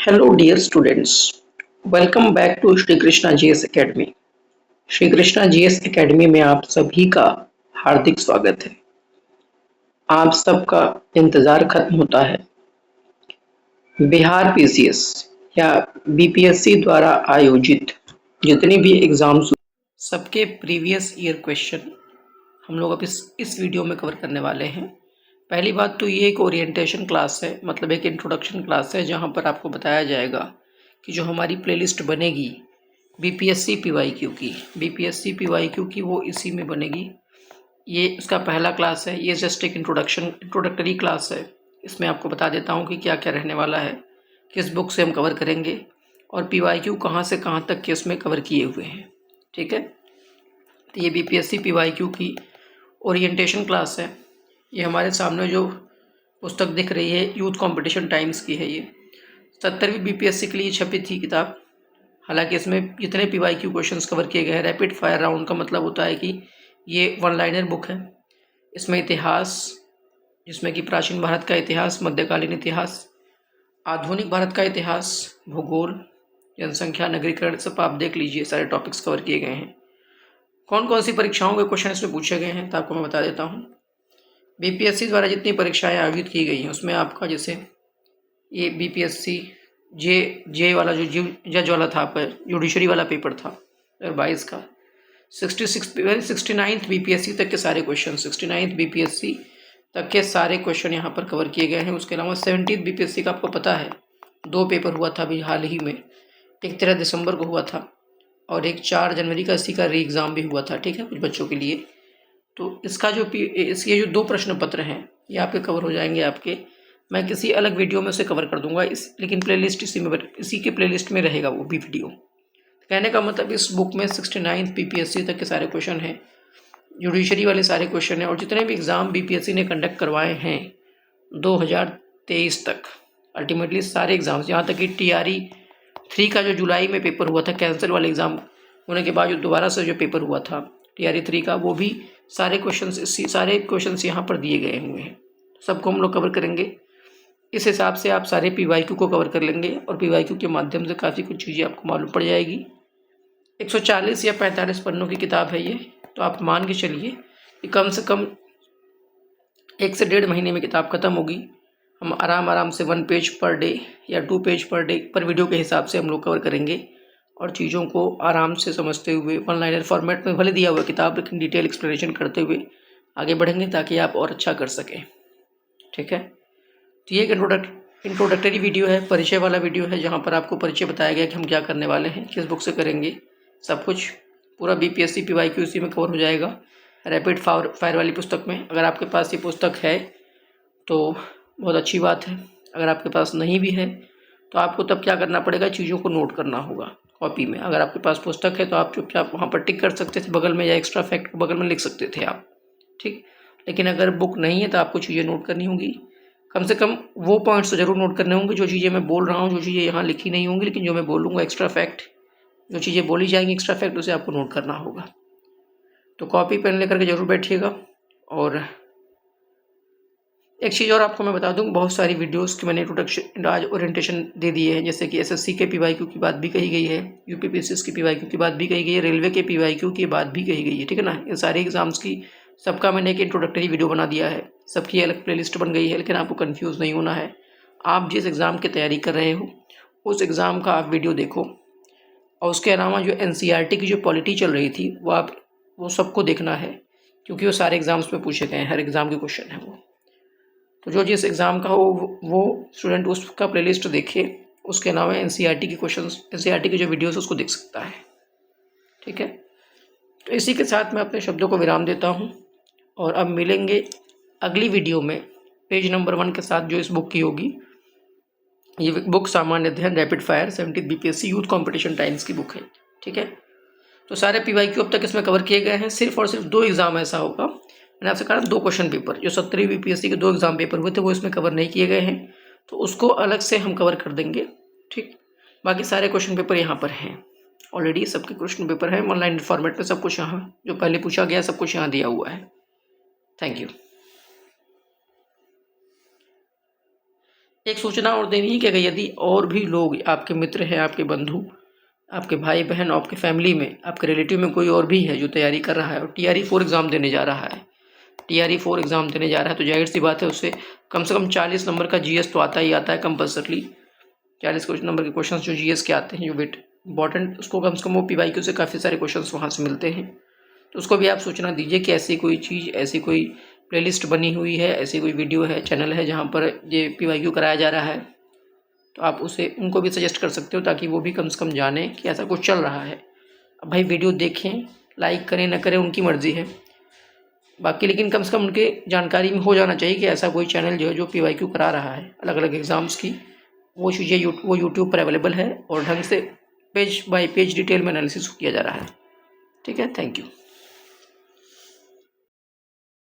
Hello, dear students. Welcome back to Shri Krishna GS Academy. Shri Krishna GS academy में आप सभी का हार्दिक स्वागत है। आप सबका इंतजार खत्म होता है। बिहार पीसीएस या बीपीएससी द्वारा आयोजित जितने भी एग्जाम्स सबके प्रीवियस ईयर क्वेश्चन हम लोग अब इस वीडियो में कवर करने वाले हैं। पहली बात तो ये एक ओरिएंटेशन क्लास है, मतलब एक इंट्रोडक्शन क्लास है जहाँ पर आपको बताया जाएगा कि जो हमारी प्लेलिस्ट बनेगी बीपीएससी पीवाईक्यू की वो इसी में बनेगी। ये उसका पहला क्लास है। ये जस्ट एक इंट्रोडक्टरी क्लास है। इसमें आपको बता देता हूँ कि क्या क्या रहने वाला है, किस बुक से हम कवर करेंगे और पीवाईक्यू कहाँ से कहाँ तक के उसमें कवर किए हुए हैं। ठीक है, तो ये बीपीएससी पीवाईक्यू की ओरिएंटेशन क्लास है। ये हमारे सामने जो पुस्तक दिख रही है यूथ कंपटीशन टाइम्स की है। ये 70वीं बीपीएससी के लिए छपी थी किताब। हालांकि इसमें जितने पीवाईक्यू क्वेश्चंस कवर किए गए हैं, रैपिड फायर राउंड का मतलब होता है कि ये वन लाइनर बुक है। इसमें इतिहास, जिसमें कि प्राचीन भारत का इतिहास, मध्यकालीन इतिहास, आधुनिक भारत का इतिहास, भूगोल, जनसंख्या, नगरीकरण, सब आप देख लीजिए, सारे टॉपिक्स कवर किए गए हैं। कौन कौन सी परीक्षाओं के क्वेश्चन इसमें पूछे गए हैं तो आपको मैं बता देता हूँ। बीपीएससी द्वारा जितनी परीक्षाएं आयोजित की गई हैं उसमें आपका जैसे ये बीपीएससी जे वाला जो जज वाला था, पर जुडिशरी वाला पेपर था 2022 का, 69th बीपीएससी तक के सारे क्वेश्चन, 69th बीपीएससी तक के सारे क्वेश्चन यहाँ पर कवर किए गए हैं। उसके अलावा 70th बीपीएससी का आपको पता है 2 पेपर हुआ था अभी हाल ही में, एक 13 दिसंबर को हुआ था और एक 4 जनवरी का इसी का री एग्ज़ाम भी हुआ था। ठीक है, कुछ बच्चों के लिए। तो इसका इसके जो 2 प्रश्न पत्र हैं ये आपके कवर हो जाएंगे आपके। मैं किसी अलग वीडियो में उसे कवर कर दूंगा लेकिन प्लेलिस्ट इसी के प्लेलिस्ट में रहेगा वो भी वीडियो। कहने का मतलब इस बुक में 69th बीपीएससी तक के सारे क्वेश्चन हैं, जुडिशरी वाले सारे क्वेश्चन हैं और जितने भी एग्ज़ाम बीपीएससी ने कंडक्ट करवाए हैं 2023 तक, अल्टीमेटली सारे एग्ज़ाम्स, यहाँ तक कि TRE 3 का जो जुलाई में पेपर हुआ था, कैंसिल वाले एग्ज़ाम होने के बाद जो दोबारा से जो पेपर हुआ था TRE 3 का, वो भी सारे क्वेश्चंस यहाँ पर दिए गए हुए हैं। सबको हम लोग कवर करेंगे। इस हिसाब से आप सारे पीवाईक्यू को कवर कर लेंगे और पीवाईक्यू के माध्यम से काफ़ी कुछ चीज़ें आपको मालूम पड़ जाएगी। 140 या 45 पन्नों की किताब है ये, तो आप मान के चलिए कि कम से कम 1 से 1.5 महीने में किताब ख़त्म होगी। हम आराम से 1 पेज पर डे या 2 पेज पर डे पर वीडियो के हिसाब से हम लोग कवर करेंगे और चीज़ों को आराम से समझते हुए वन लाइनर फॉर्मेट में भले दिया हुआ किताब, लेकिन डिटेल एक्सप्लेनेशन करते हुए आगे बढ़ेंगे ताकि आप और अच्छा कर सकें। ठीक है, तो ये एक इंट्रोडक्टरी वीडियो है, परिचय वाला वीडियो है, जहाँ पर आपको परिचय बताया गया कि हम क्या करने वाले हैं, किस बुक से करेंगे, सब कुछ पूरा बीपीएससी पीवाईक्यू इसी में कवर हो जाएगा। रैपिड फायर वाली पुस्तक में अगर आपके पास ये पुस्तक है तो बहुत अच्छी बात है। अगर आपके पास नहीं भी है तो आपको तब क्या करना पड़ेगा, चीज़ों को नोट करना होगा कॉपी में। अगर आपके पास पुस्तक है तो आप चुपचाप वहाँ पर टिक कर सकते थे बगल में, या एक्स्ट्रा फैक्ट को बगल में लिख सकते थे आप। ठीक, लेकिन अगर बुक नहीं है तो आपको चीज़ें नोट करनी होंगी। कम से कम वो पॉइंट्स तो ज़रूर नोट करने होंगे जो चीज़ें मैं बोल रहा हूँ, जो चीज़ें यहाँ लिखी नहीं होंगी, लेकिन जो मैं बोलूँगा एक्स्ट्रा फैक्ट, जो चीज़ें बोली जाएंगी एक्स्ट्रा फैक्ट, उसे आपको नोट करना होगा। तो कॉपी पेन लेकर के ज़रूर बैठिएगा। और एक चीज़ और आपको मैं बता दूं, बहुत सारी वीडियोस की मैंने इंट्रोडक्शन आज ओरिएंटेशन दे दिए हैं, जैसे कि एसएससी के पीवाईक्यू की बात भी कही गई है, यूपीपीसीएस की पीवाईक्यू की बात भी कही गई है, रेलवे के पीवाईक्यू की बात भी कही गई है। ठीक है ना, ये सारे एग्जाम्स की सबका मैंने एक इंट्रोडक्टरी वीडियो बना दिया है, सबकी अलग प्लेलिस्ट बन गई है। लेकिन आपको कन्फ्यूज़ नहीं होना है। आप जिस एग्ज़ाम की तैयारी कर रहे हो उस एग्ज़ाम का आप वीडियो देखो, और उसके अलावा जो NCERT की जो पॉलिटी चल रही थी वो सबको देखना है, क्योंकि वो सारे एग्ज़ाम्स में पूछे गए हैं, हर एग्ज़ाम के क्वेश्चन है वो। तो जो जिस एग्ज़ाम का हो वो स्टूडेंट उसका प्लेलिस्ट देखे। उसके अलावा NCERT की क्वेश्चंस, NCERT की जो वीडियोस उसको देख सकता है। ठीक है, तो इसी के साथ मैं अपने शब्दों को विराम देता हूँ और अब मिलेंगे अगली वीडियो में पेज नंबर 1 के साथ, जो इस बुक की होगी। ये बुक सामान्य अध्ययन rapid fire 70th BPSC youth competition times की बुक है। ठीक है, तो सारे पीवाईक्यू अब तक इसमें कवर किए गए हैं। सिर्फ और सिर्फ 2 एग्ज़ाम ऐसा होगा, मैंने आपसे कहा 2 क्वेश्चन पेपर, जो 70वीं बीपीएससी के 2 एग्ज़ाम पेपर हुए थे वो इसमें कवर नहीं किए गए हैं, तो उसको अलग से हम कवर कर देंगे। ठीक, बाकी सारे क्वेश्चन पेपर यहाँ पर हैं ऑलरेडी, सबके क्वेश्चन पेपर हैं ऑनलाइन फॉर्मेट में, सब कुछ यहाँ जो पहले पूछा गया सब कुछ यहाँ दिया हुआ है। Thank you. एक सूचना और देनी है कि अगर यदि और भी लोग आपके मित्र हैं, आपके बंधु, आपके भाई बहन, आपके फैमिली में, आपके रिलेटिव में कोई और भी है जो तैयारी कर रहा है और TRE 4 एग्ज़ाम देने जा रहा है, TRE 4 एग्ज़ाम देने जा रहा है, तो जाहिर सी बात है उससे कम से कम 40 नंबर का GS तो आता ही आता है कंपल्सरली। 40 नंबर के क्वेश्चन जो GS के आते हैं, जो वेट इंपॉर्टेंट, उसको कम से कम वो PYQ से काफ़ी सारे क्वेश्चन वहाँ से मिलते हैं। तो उसको भी आप सूचना दीजिए कि ऐसी कोई चीज़, ऐसी कोई प्लेलिस्ट बनी हुई है, ऐसी कोई वीडियो है, चैनल है जहाँ पर ये PYQ कराया जा रहा है, तो आप उसे उनको भी सजेस्ट कर सकते हो ताकि वो भी कम से कम जाने कि ऐसा कुछ चल रहा है। अब भाई वीडियो देखें, लाइक करें ना करें उनकी मर्ज़ी है, बाकी लेकिन कम से कम उनके जानकारी में हो जाना चाहिए कि ऐसा कोई चैनल जो है जो PYQ करा रहा है अलग अलग एग्ज़ाम्स की, वो चीज़ें वो यूट्यूब पर अवेलेबल है और ढंग से पेज बाय पेज डिटेल में एनालिसिस किया जा रहा है। ठीक है, थैंक यू।